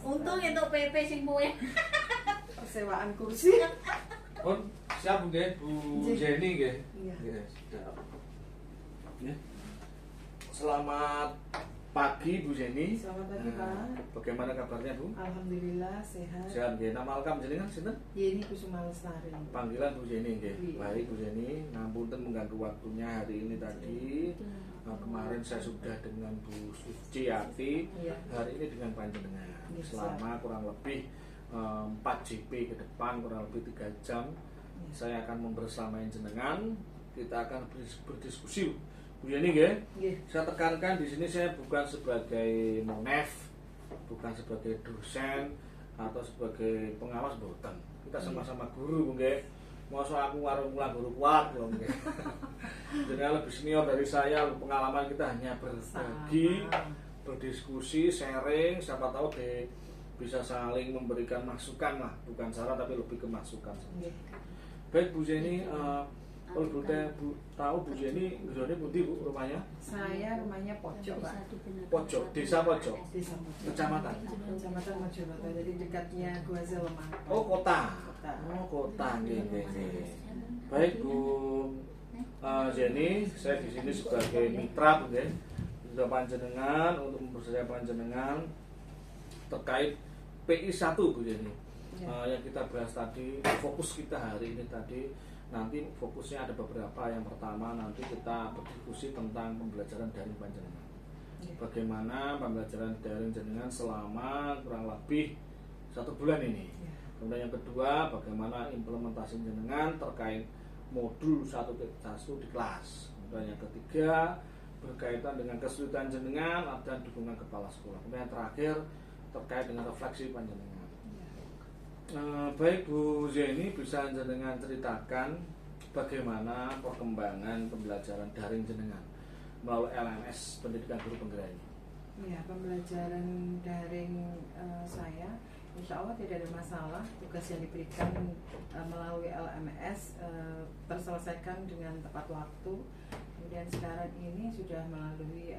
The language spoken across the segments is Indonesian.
Untung entuk PP sing kowe. Persewaan kursi. Oh, siap nggih, Bu Jenny nggih. Iya. Nggih, siap. Nggih. Selamat pagi Bu Jenny. Selamat pagi Pak. Bagaimana kabarnya Bu? Alhamdulillah sehat. Sehat nggih. Nama lengkap jenengan sinten? Yeni Kusuma Lestari. Panggilan Bu Jenny nggih. Iya. Baik Bu Jenny, ngapunten mengganggu waktunya hari ini tadi. Kemarin saya sudah dengan Bu Suciati, Iya. hari ini dengan panjenengan. Iya, Selama kurang lebih 4 JP ke depan, kurang lebih 3 jam. Iya. Saya akan membersamai jenengan. Kita akan berdiskusi. Bu Yeni nggih. Nggih. Saya tekankan di sini saya bukan sebagai monef, bukan sebagai dosen atau sebagai pengawas, boten. Kita sama-sama guru nggih. Masa aku warung mulang guru kuat lho nggih. Jenengan lebih senior dari saya, pengalaman kita hanya berbagi, berdiskusi, sharing, siapa tahu bisa saling memberikan masukan lah, bukan saran tapi lebih ke masukan. Nggih. Baik Bu Jenny, kalau Bu tahu Bu Jenny nggone pundi Bu rumahnya? Saya rumahnya pojok Pak. Pojok, desa pojok, Desa Pojok. kecamatan. Kecamatan Mojokerto. Jadi dekatnya Gua Zeleman. Oh kota. Kota. Oh kota, nggih nggih nggih. Baik Bu Jenny, saya di sini sebagai mitra Bu nggih. Sudah panjenengan untuk mempercaya panjenengan terkait PI 1 Bu Jenny. Ya. Yang kita bahas tadi, fokus kita hari ini tadi, nanti fokusnya ada beberapa. Yang pertama nanti kita berdiskusi tentang pembelajaran daring panjenengan. Ya. Bagaimana pembelajaran daring jenengan selama kurang lebih 1 bulan ini. Ya. Kemudian yang kedua, bagaimana implementasi jenengan terkait modul 1 di kelas. Kemudian yang ketiga, berkaitan dengan kesulitan jenengan dan dukungan kepala sekolah. Kemudian yang terakhir, terkait dengan refleksi panjenengan. Baik Bu Jenny, bisa jenengan ceritakan bagaimana perkembangan pembelajaran daring jenengan melalui LMS Pendidikan Guru Penggerak ini? Ya, pembelajaran daring saya insya Allah tidak ada masalah. Tugas yang diberikan melalui LMS terselesaikan dengan tepat waktu. Kemudian sekarang ini sudah melalui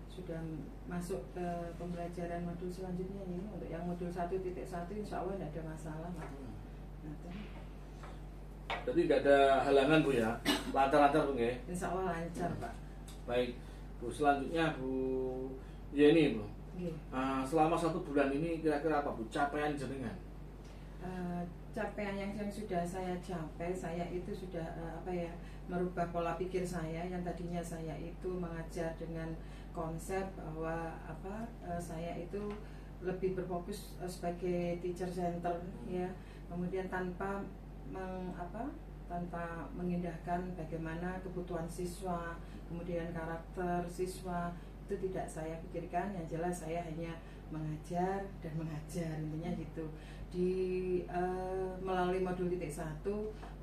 sudah masuk ke pembelajaran modul selanjutnya ini. Untuk yang modul 1.1 insya Allah tidak ada masalah Pak. Jadi nggak ada halangan Bu ya, lancar-lancar Bu nggih? Insya Allah lancar Pak. Baik Bu, selanjutnya Bu Yeni Bu. Nggih. Selama 1 bulan ini kira-kira apa Bu capaian jenengan? Capaian yang sudah saya capai, saya itu sudah merubah pola pikir saya. Yang tadinya saya itu mengajar dengan konsep bahwa saya itu lebih berfokus sebagai teacher center ya, kemudian tanpa mengindahkan bagaimana kebutuhan siswa, kemudian karakter siswa, itu tidak saya pikirkan. Yang jelas saya hanya mengajar dan mengajar, intinya gitu. Melalui modul 1,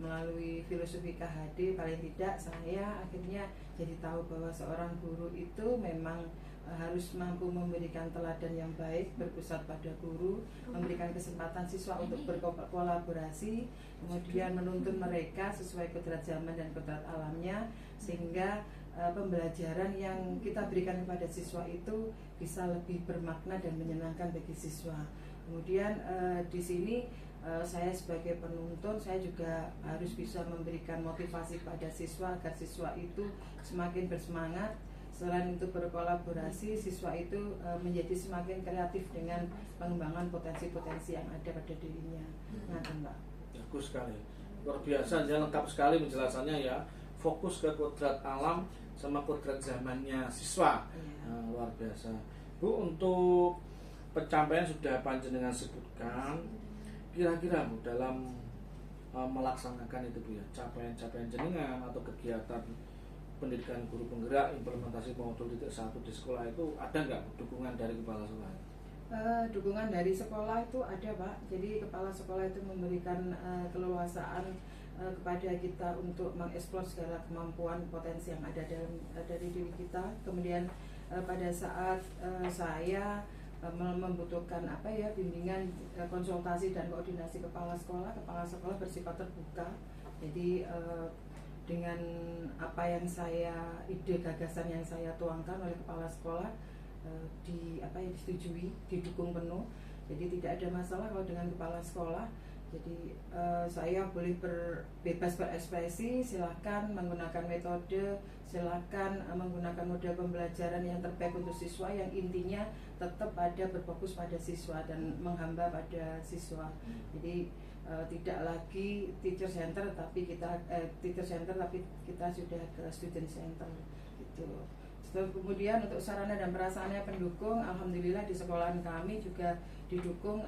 melalui filosofi KHD, paling tidak saya akhirnya jadi tahu bahwa seorang guru itu memang harus mampu memberikan teladan yang baik, berpusat pada guru, memberikan kesempatan siswa untuk berkolaborasi, kemudian menuntun mereka sesuai kodrat zaman dan kodrat alamnya, sehingga pembelajaran yang kita berikan kepada siswa itu bisa lebih bermakna dan menyenangkan bagi siswa. Kemudian di sini saya sebagai penuntun, saya juga harus bisa memberikan motivasi pada siswa agar siswa itu semakin bersemangat. Selain itu berkolaborasi, siswa itu menjadi semakin kreatif dengan pengembangan potensi-potensi yang ada pada dirinya. Nah, Mbak. Bagus sekali, luar biasa, dia lengkap sekali penjelasannya ya. Fokus ke kodrat alam sama kodrat zamannya siswa. Luar biasa Bu. Untuk pencapaian sudah panjenengan sebutkan, kira-kira Bu dalam melaksanakan itu Bu ya, capaian-capaian jenengan atau kegiatan pendidikan guru penggerak implementasi modul 1 di sekolah itu ada nggak dukungan dari kepala sekolah? Dukungan dari sekolah itu ada Pak. Jadi kepala sekolah itu memberikan keleluasaan kepada kita untuk mengeksplor segala kemampuan potensi yang ada dari diri kita. Kemudian pada saat saya membutuhkan bimbingan, konsultasi dan koordinasi kepala sekolah bersifat terbuka. Jadi dengan apa yang ide gagasan yang saya tuangkan oleh kepala sekolah, disetujui, didukung penuh. Jadi tidak ada masalah kalau dengan kepala sekolah. Jadi saya boleh bebas berekspresi, silakan menggunakan metode, silakan menggunakan model pembelajaran yang terbaik untuk siswa, yang intinya tetap ada berfokus pada siswa dan menghamba pada siswa. Jadi tidak lagi teacher center tapi kita sudah ke student center gitu. Kemudian untuk sarana dan prasarannya pendukung, alhamdulillah di sekolahan kami juga didukung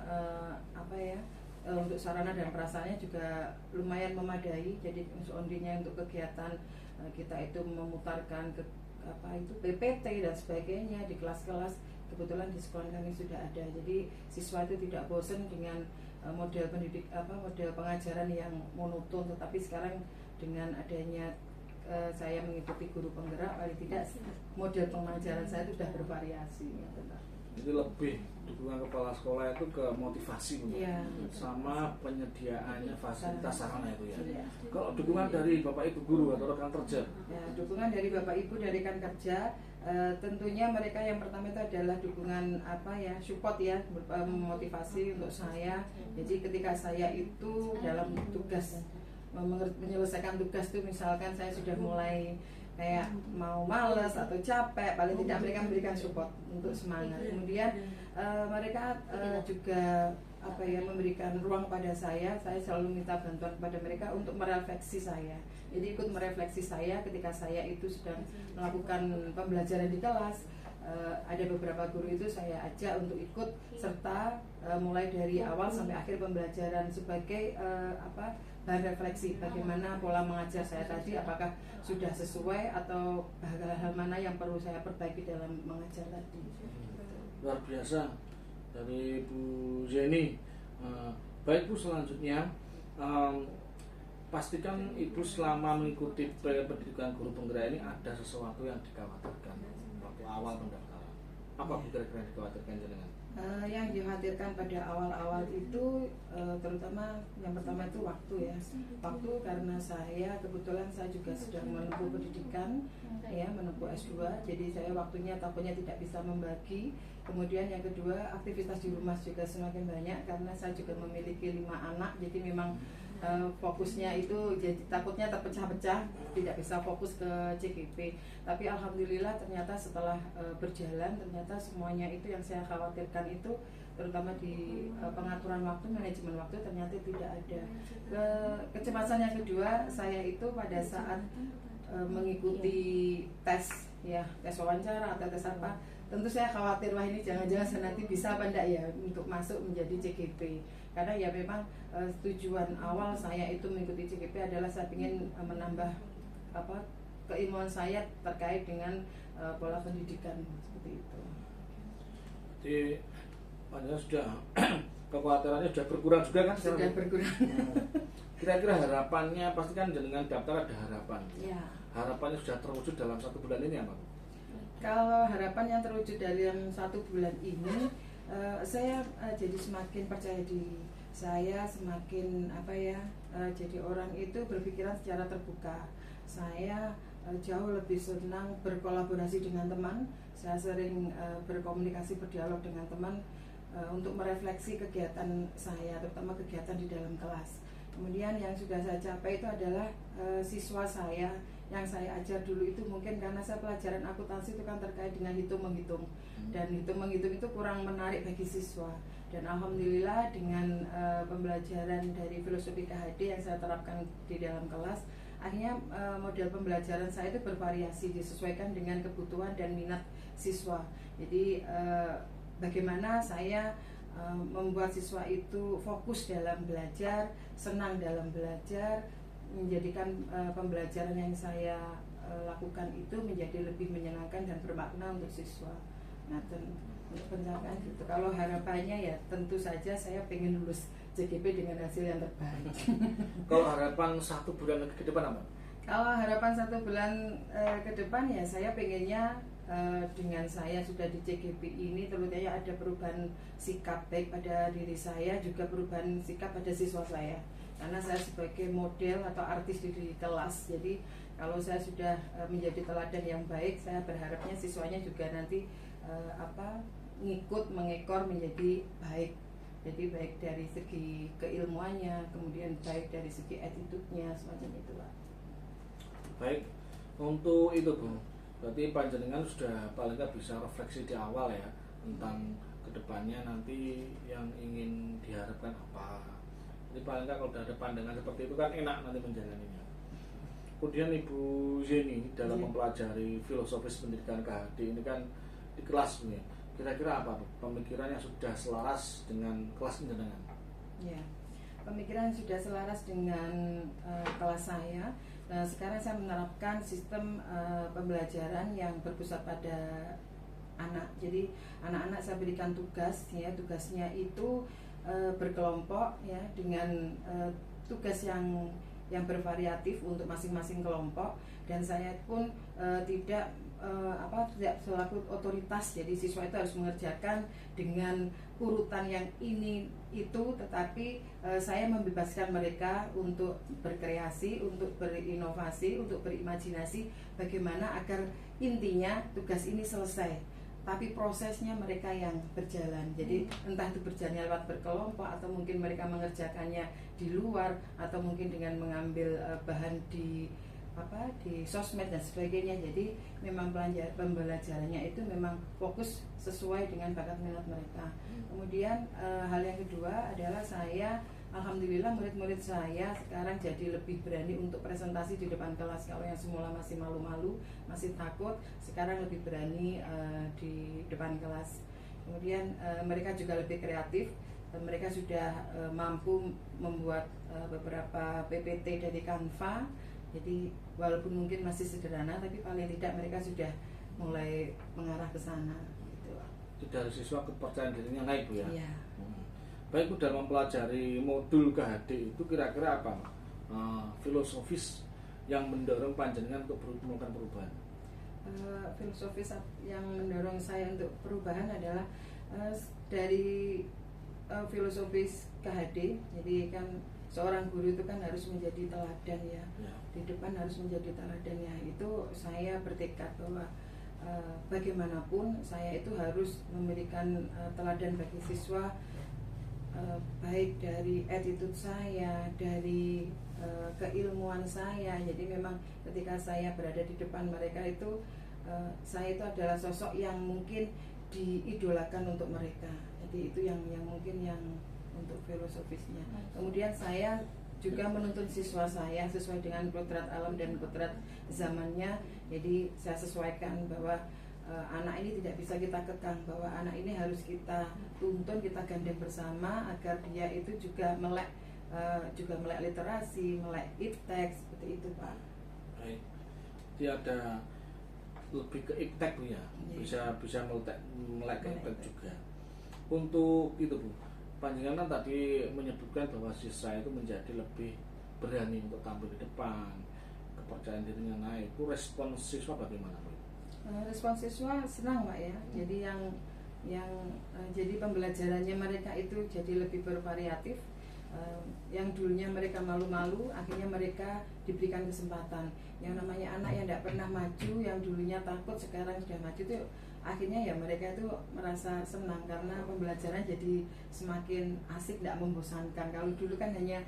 untuk sarana dan prasarannya juga lumayan memadai. Jadi ondinya untuk kegiatan kita itu memutarkan PPT dan sebagainya di kelas-kelas, kebetulan di sekolah kami sudah ada. Jadi siswa itu tidak bosan dengan model pengajaran yang monoton, tetapi sekarang dengan adanya saya mengikuti guru penggerak, paling tidak model pengajaran saya itu sudah bervariasi. Jadi lebih dukungan kepala sekolah itu ke motivasi ya, sama penyediaannya fasilitas sarana itu ya. Kalau dukungan dari Bapak Ibu guru atau rekan kerja? Ya, dukungan dari Bapak Ibu dari rekan kerja, tentunya mereka yang pertama itu adalah dukungan support ya, motivasi untuk saya. Jadi ketika saya itu dalam tugas menyelesaikan tugas itu, misalkan saya sudah mulai kayak mau males atau capek, paling tidak mereka memberikan support untuk semangat. Kemudian mereka juga memberikan ruang pada saya selalu minta bantuan kepada mereka untuk merefleksi saya. Jadi ikut merefleksi saya ketika saya itu sedang melakukan pembelajaran di kelas. Ada beberapa guru itu saya ajak untuk ikut serta mulai dari awal sampai akhir pembelajaran sebagai bahan refleksi, bagaimana pola mengajar saya tadi, apakah sudah sesuai atau hal-hal mana yang perlu saya perbaiki dalam mengajar tadi. Luar biasa dari Bu Jenny. Baik Bu, selanjutnya pastikan Ibu selama mengikuti pendidikan guru penggerak ini ada sesuatu yang dikhawatirkan waktu awal pendaftaran. Apa Bu kira-kira yang dikhawatirkan jenengan? Yang dikhawatirkan pada awal-awal itu terutama yang pertama itu waktu ya. Waktu karena saya kebetulan saya juga sedang menempuh pendidikan ya, menempuh S2. Jadi saya waktunya takutnya tidak bisa membagi. Kemudian yang kedua, aktivitas di rumah juga semakin banyak karena saya juga memiliki 5 anak. Jadi memang fokusnya itu jadi takutnya terpecah-pecah, tidak bisa fokus ke CGP. Tapi alhamdulillah ternyata setelah berjalan, ternyata semuanya itu yang saya khawatirkan itu, terutama di pengaturan waktu, manajemen waktu, ternyata tidak ada. Kecemasan yang kedua saya itu pada saat mengikuti tes wawancara atau tes apa, tentu saya khawatir, wah ini jangan-jangan saya nanti bisa apa enggak ya untuk masuk menjadi CGP. Karena ya memang tujuan awal saya itu mengikuti CGP adalah saya ingin menambah keilmuan saya terkait dengan pola pendidikan seperti itu. Jadi padahal sudah kekhawatirannya sudah berkurang juga kan? Sudah berkurang. Kira-kira harapannya, pasti kan dengan daftar ada harapan. Ya. Harapannya sudah terwujud dalam 1 bulan ini apa? Kalau harapan yang terwujud dalam 1 bulan ini, saya jadi semakin percaya diri. Saya semakin jadi orang itu berpikiran secara terbuka. Saya jauh lebih senang berkolaborasi dengan teman. Saya sering berkomunikasi, berdialog dengan teman untuk merefleksi kegiatan saya, terutama kegiatan di dalam kelas. Kemudian yang sudah saya capai itu adalah siswa saya yang saya ajar dulu itu, mungkin karena saya pelajaran akuntansi itu kan terkait dengan hitung-menghitung, dan hitung-menghitung itu kurang menarik bagi siswa. Dan alhamdulillah dengan pembelajaran dari filosofi KHD yang saya terapkan di dalam kelas, akhirnya model pembelajaran saya itu bervariasi, disesuaikan dengan kebutuhan dan minat siswa. Jadi bagaimana saya membuat siswa itu fokus dalam belajar, senang dalam belajar, menjadikan pembelajaran yang saya lakukan itu menjadi lebih menyenangkan dan bermakna untuk siswa. Nah, untuk pencapaian gitu. Kalau harapannya ya tentu saja saya pengen lulus CGP dengan hasil yang terbaik. Kalau harapan 1 bulan ke depan apa? Kalau harapan 1 bulan ke depan ya saya pengennya dengan saya sudah di CGP ini terutama ada perubahan sikap baik pada diri saya, juga perubahan sikap pada siswa saya. Karena saya sebagai model atau artis di kelas, jadi kalau saya sudah menjadi teladan yang baik, saya berharapnya siswanya juga nanti ngikut mengekor menjadi baik. Jadi baik dari segi keilmuannya, kemudian baik dari segi attitude-nya, semacam itu Pak. Baik, untuk itu Bu, berarti panjenengan sudah paling nggak bisa refleksi di awal ya tentang kedepannya nanti yang ingin diharapkan apa. Jadi paling nggak kalau ada pandangan seperti itu kan enak nanti menjalaninya. Kemudian Ibu Zeni dalam mempelajari filosofis pendidikan KHD ini kan di kelas nih, kira-kira apa Bu? Pemikiran yang sudah selaras dengan kelas panjenengan? Ya, pemikiran sudah selaras dengan kelas saya. Nah, sekarang saya menerapkan sistem pembelajaran yang berpusat pada anak. Jadi anak-anak saya berikan tugas, ya tugasnya itu berkelompok, ya dengan tugas yang bervariatif untuk masing-masing kelompok. Dan saya pun tidak selaku otoritas. Jadi siswa itu harus mengerjakan dengan urutan yang ini itu, tetapi saya membebaskan mereka untuk berkreasi, untuk berinovasi, untuk berimajinasi bagaimana agar intinya tugas ini selesai. Tapi prosesnya mereka yang berjalan. Jadi entah itu berjalan lewat berkelompok atau mungkin mereka mengerjakannya di luar atau mungkin dengan mengambil bahan di sosmed dan sebagainya. Jadi memang pembelajarannya itu memang fokus sesuai dengan bakat minat mereka. Kemudian hal yang kedua adalah saya, alhamdulillah murid-murid saya sekarang jadi lebih berani untuk presentasi di depan kelas. Kalau yang semula masih malu-malu, masih takut, sekarang lebih berani di depan kelas. Kemudian mereka juga lebih kreatif. Mereka sudah mampu membuat beberapa PPT dari Canva. Jadi walaupun mungkin masih sederhana, tapi paling tidak mereka sudah mulai mengarah ke sana. Gitu. Itu dari siswa kepercayaan dirinya naik Bu ya? Iya. Baik Bu, dalam mempelajari modul KHD itu kira-kira apa filosofis yang mendorong panjenengan untuk melakukan perubahan? Filosofis yang mendorong saya untuk perubahan adalah dari filosofis KHD. Jadi kan seorang guru itu kan harus menjadi teladan ya. Di depan harus menjadi teladan ya. Itu saya bertekad bahwa bagaimanapun saya itu harus memberikan teladan bagi siswa, baik dari attitude saya, dari keilmuan saya. Jadi memang ketika saya berada di depan mereka itu saya itu adalah sosok yang mungkin diidolakan untuk mereka. Jadi itu yang mungkin yang untuk filosofisnya. Kemudian saya juga menuntun siswa saya sesuai dengan kodrat alam dan kodrat zamannya. Jadi saya sesuaikan bahwa anak ini tidak bisa kita kekang, bahwa anak ini harus kita tuntun, kita gandeng bersama agar dia itu juga melek literasi, melek iptek, seperti itu Pak. Baik. Jadi ada lebih ke iptek Bu ya, bisa melek ke iptek juga. Untuk itu Bu, panjenengan tadi menyebutkan bahwa siswa itu menjadi lebih berani untuk tampil di depan, kepercayaan dirinya naik. Itu respon siswa bagaimana Bu? Respon siswa senang Pak ya. Jadi jadi pembelajarannya mereka itu jadi lebih bervariatif. Yang dulunya mereka malu-malu, akhirnya mereka diberikan kesempatan. Yang namanya anak yang tidak pernah maju, yang dulunya takut, sekarang sudah maju itu akhirnya ya mereka itu merasa senang karena pembelajaran jadi semakin asik, tidak membosankan. Kalau dulu kan hanya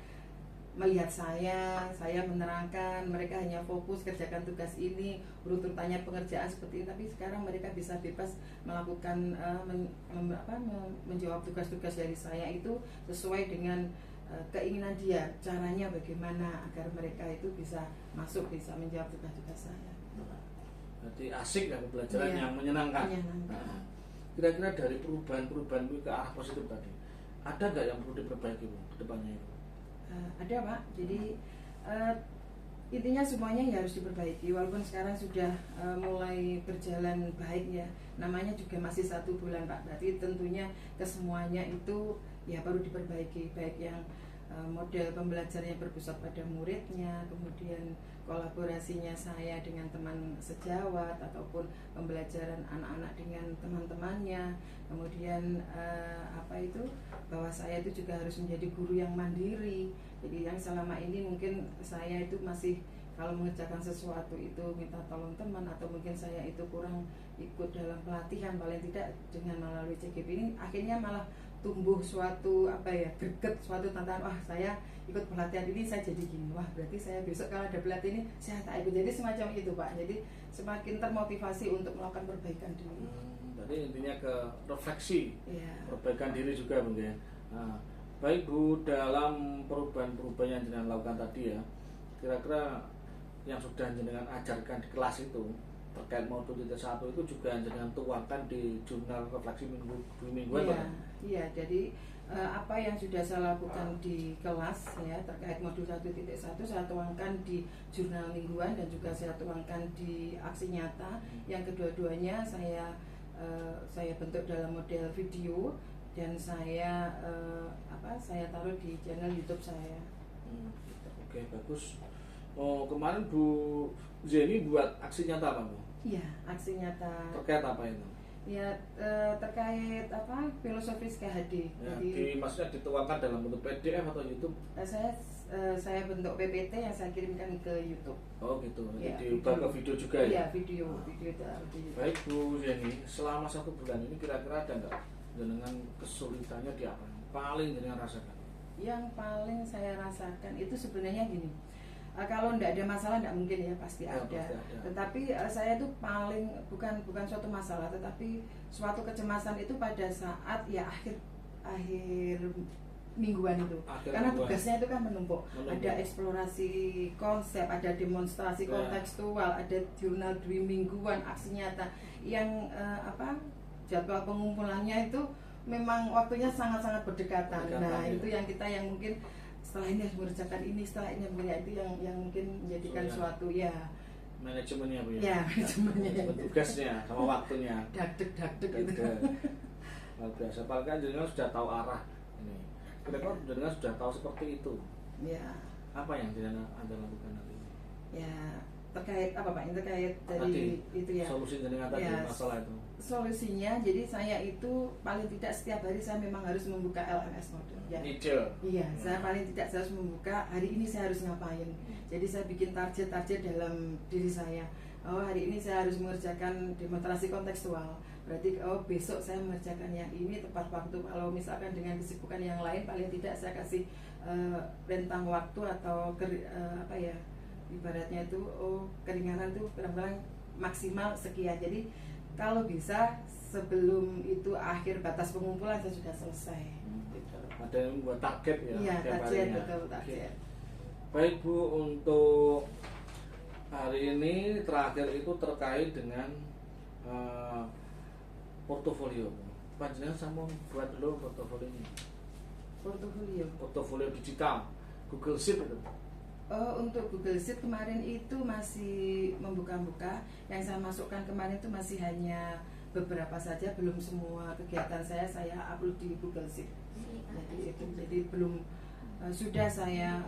melihat saya menerangkan, mereka hanya fokus kerjakan tugas ini, urutannya pengerjaan seperti ini. Tapi sekarang mereka bisa bebas melakukan menjawab tugas-tugas dari saya itu sesuai dengan keinginan dia, caranya bagaimana agar mereka itu bisa masuk, bisa menjawab tugas-tugas saya. Berarti asik ya pembelajaran yang menyenangkan. Nah, kira-kira dari perubahan-perubahan ke arah positif tadi, ada nggak yang perlu diperbaiki Bu ke depannya itu? Ada Pak. Jadi intinya semuanya ya harus diperbaiki. Walaupun sekarang sudah mulai berjalan baik ya, namanya juga masih 1 bulan Pak. Berarti tentunya kesemuanya itu ya perlu diperbaiki, baik yang model pembelajarannya berpusat pada muridnya, kemudian kolaborasinya saya dengan teman sejawat ataupun pembelajaran anak-anak dengan teman-temannya, kemudian bahwa saya itu juga harus menjadi guru yang mandiri. Jadi yang selama ini mungkin saya itu masih kalau mengerjakan sesuatu itu minta tolong teman, atau mungkin saya itu kurang ikut dalam pelatihan, paling tidak dengan melalui CGP ini akhirnya malah tumbuh suatu greget, suatu tantangan. Wah, saya ikut pelatihan ini saya jadi gini, wah berarti saya besok kalau ada pelatihan ini saya tak ikut. Jadi semacam itu Pak, jadi semakin termotivasi untuk melakukan perbaikan diri. Jadi intinya ke refleksi, perbaikan diri juga mungkin. Nah, baik Bu, dalam perubahan-perubahan yang jenengan lakukan tadi ya, kira-kira yang sudah jenengan ajarkan di kelas itu terkait modul 1 itu juga jenengan tuangkan di jurnal refleksi mingguan. Iya, jadi apa yang sudah saya lakukan di kelas ya terkait modul 1.1 saya tuangkan di jurnal mingguan dan juga saya tuangkan di aksi nyata. Yang kedua-duanya saya bentuk dalam model video dan saya taruh di channel YouTube saya. Oke, bagus. Oh, kemarin Bu Zeni buat aksi nyata apa Bu? Iya, aksi nyata. Terkait apa itu? Ya, terkait filosofis KHD. Ya, jadi maksudnya dituangkan dalam bentuk PDF atau YouTube? Saya bentuk PPT yang saya kirimkan ke YouTube. Oh gitu. Ya, diubah ke video juga ya? Iya, video taruh di YouTube. Baik Bu Zeni, selama 1 bulan ini kira-kira ada nggak dengan kesulitannya di apa? Paling jenengan rasakan? Yang paling saya rasakan itu sebenarnya gini. Kalau tidak ada masalah tidak mungkin ya, pasti ada. Pasti ada. Tetapi saya itu paling bukan suatu masalah, tetapi suatu kecemasan itu pada saat ya akhir mingguan itu. Karena tugasnya itu kan menumpuk. Ada eksplorasi konsep, ada demonstrasi kontekstual, ada jurnal 2 mingguan, aksi nyata yang jadwal pengumpulannya itu memang waktunya sangat-sangat berdekatan. Nah, itu yang kita yang mungkin setelah ini harus mengerjakan ini, setelah ini itu yang mungkin menjadikan suatu manajemennya Bu ya. Ya, manajemennya. Tugasnya sama waktunya. Dagdeg gitu. Luar biasa. Apalagi jenengan sudah tahu arah ini. Kira-kira jenengan sudah tahu seperti itu. Ya. Apa yang jenengan Anda lakukan nanti? Ya, terkait apa Pak? Terkait dari tadi, itu ya. Solusi jenengan tadi masalah itu. Solusinya, jadi saya itu paling tidak setiap hari saya memang harus membuka LMS modul. Ya. Iya, saya paling tidak harus membuka hari ini saya harus ngapain. Jadi saya bikin target-target dalam diri saya. Oh, hari ini saya harus mengerjakan demonstrasi kontekstual. Berarti besok saya mengerjakan yang ini tepat waktu. Kalau misalkan dengan kesibukan yang lain, paling tidak saya kasih rentang waktu atau ibaratnya itu keringanan tuh kadang-kadang maksimal sekian. Jadi kalau bisa sebelum itu akhir batas pengumpulan saya sudah selesai. Gitu. Ada yang buat target ya? Iya, target. Baik Bu, untuk hari ini terakhir itu terkait dengan portofolio. Panjenengan sama buat dulu portofolionya. Portofolio digital, Google Sheet itu. Untuk Google Sheet kemarin itu masih membuka-buka. Yang saya masukkan kemarin itu masih hanya beberapa saja, belum semua kegiatan saya upload di Google Sheet. Jadi belum sudah saya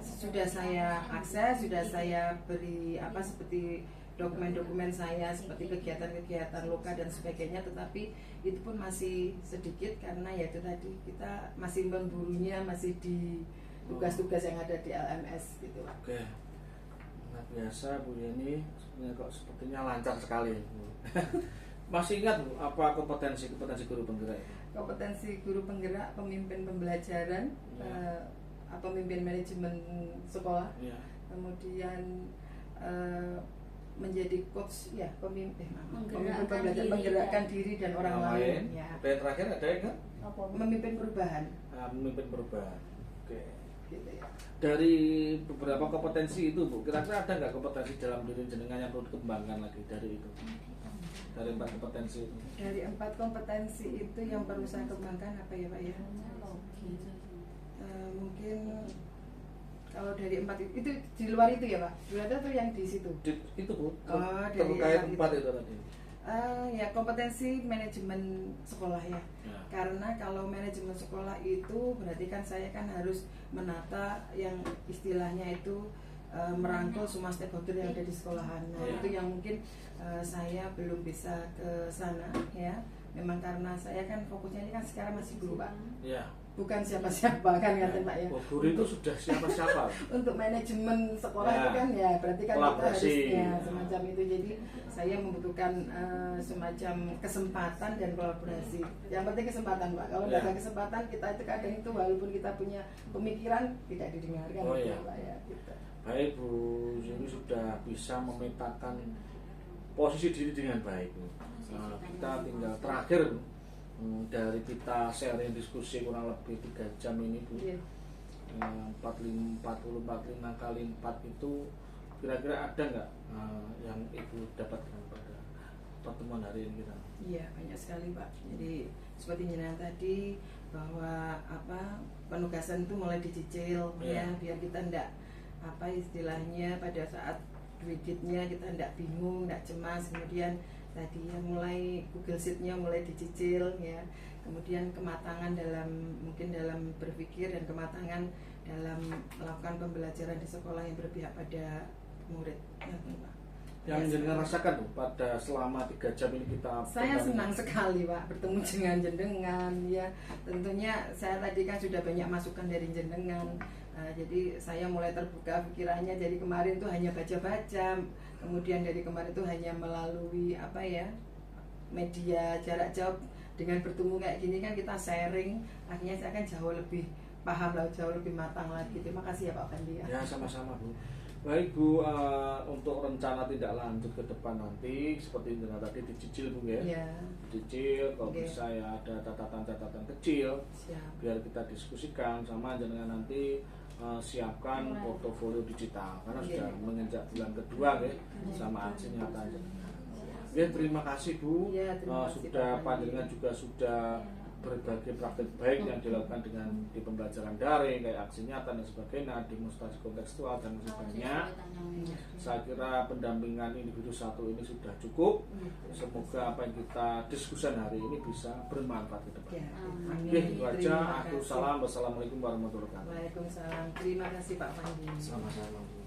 akses, sudah saya beri seperti dokumen-dokumen saya seperti kegiatan-kegiatan loka dan sebagainya, tetapi itu pun masih sedikit karena ya itu tadi kita masih memburunya masih di tugas-tugas yang ada di LMS gitu. Oke. Luar biasa Bu Yeni, sepertinya lancar sekali. Masih ingat Bu, apa kompetensi guru penggerak itu? Kompetensi guru penggerak, pemimpin pembelajaran, pemimpin manajemen sekolah, kemudian menjadi coach ya, pemimpin pembelajaran, menggerakkan diri dan orang lain. Ya. Dan terakhir ada yang memimpin perubahan. Memimpin perubahan. Oke. Gitu ya. Dari beberapa kompetensi itu Bu, kira-kira ada nggak kompetensi dalam diri jenengan yang perlu dikembangkan lagi dari itu? Dari 4 kompetensi itu? Dari 4 kompetensi itu yang perlu saya kembangkan apa ya Pak ya? Mungkin kalau dari 4 itu di luar itu ya Pak? Di luar itu yang di situ? Itu Bu, terkait 4 itu tadi. Ya kompetensi manajemen sekolah ya. Karena kalau manajemen sekolah itu berarti kan saya kan harus menata yang istilahnya itu merangkul semua stakeholder yang ada di sekolahan. Nah, itu yang mungkin saya belum bisa ke sana ya. memang karena saya kan fokusnya ini kan sekarang masih guru Pak, Ya. bukan siapa-siapa kan ngaten Pak ya. Oh, guru itu sudah siapa-siapa. Untuk manajemen sekolah Ya. itu kan ya berarti kan kita Kolaborasi. harusnya semacam itu. Jadi saya membutuhkan semacam kesempatan dan kolaborasi. Yang penting kesempatan Pak. Kalau nggak Ya. ada kesempatan kita itu kadang itu walaupun kita punya pemikiran tidak didengarkan. Oh, gitu, ya. Pak ya. Gitu. Baik Bu Zuni sudah bisa memetakan posisi diri dengan baik Bu. Nah, kita tinggal terakhir Bu. Dari kita sharing diskusi kurang lebih 3 jam ini Bu. Iya. 45 kali 4 itu kira-kira ada nggak yang Ibu dapatkan pada pertemuan hari ini kita? Iya banyak sekali Pak. Jadi seperti jenengan tadi bahwa penugasan itu mulai dicicil Iya. ya biar kita ndak istilahnya pada saat duitnya kita ndak bingung, ndak cemas. Kemudian tadi ya mulai Google Sheet-nya mulai dicicil ya. Kemudian kematangan mungkin dalam berpikir dan kematangan dalam melakukan pembelajaran di sekolah yang berpihak pada murid. Ya, Pak. Yang jenengan rasakan Bu pada selama 3 jam ini kita Saya senang sekali Pak bertemu dengan jenengan ya. Tentunya saya tadi kan sudah banyak masukan dari jenengan. Jadi saya mulai terbuka pikirannya. Jadi kemarin itu hanya baca-baca. Kemudian dari kemarin itu hanya melalui media jarak jauh. Dengan bertemu kayak gini kan kita sharing. Akhirnya saya kan jauh lebih paham lah, jauh lebih matang lagi. Terima kasih ya Pak Fandi ya. Ya sama-sama Bu. Baik Bu, untuk rencana tidak lanjut ke depan nanti seperti yang tadi dicicil Bu ya. Iya. Dicicil, kalau Oke. bisa ya ada catatan-catatan kecil Siap. biar kita diskusikan sama jenengan nanti siapkan portofolio digital karena Oke. sudah menginjak bulan kedua ya sama aksi nyata jenengan. Ya, terima kasih Bu. Ya, terima kasih, Sudah Pak panjenengan juga sudah berbagai praktik baik yang dilakukan dengan di pembelajaran daring kayak aksi nyata dan sebagainya, demonstrasi kontekstual dan sebagainya. Saya kira pendampingan individu satu ini sudah cukup. Semoga apa yang kita diskusikan hari ini bisa bermanfaat ke depan. Ya, Oke, itu aja. Terima Aku kasih. salam. Wassalamualaikum warahmatullahi wabarakatuh. Waalaikumsalam. Terima kasih Pak Fandi. Sama-sama.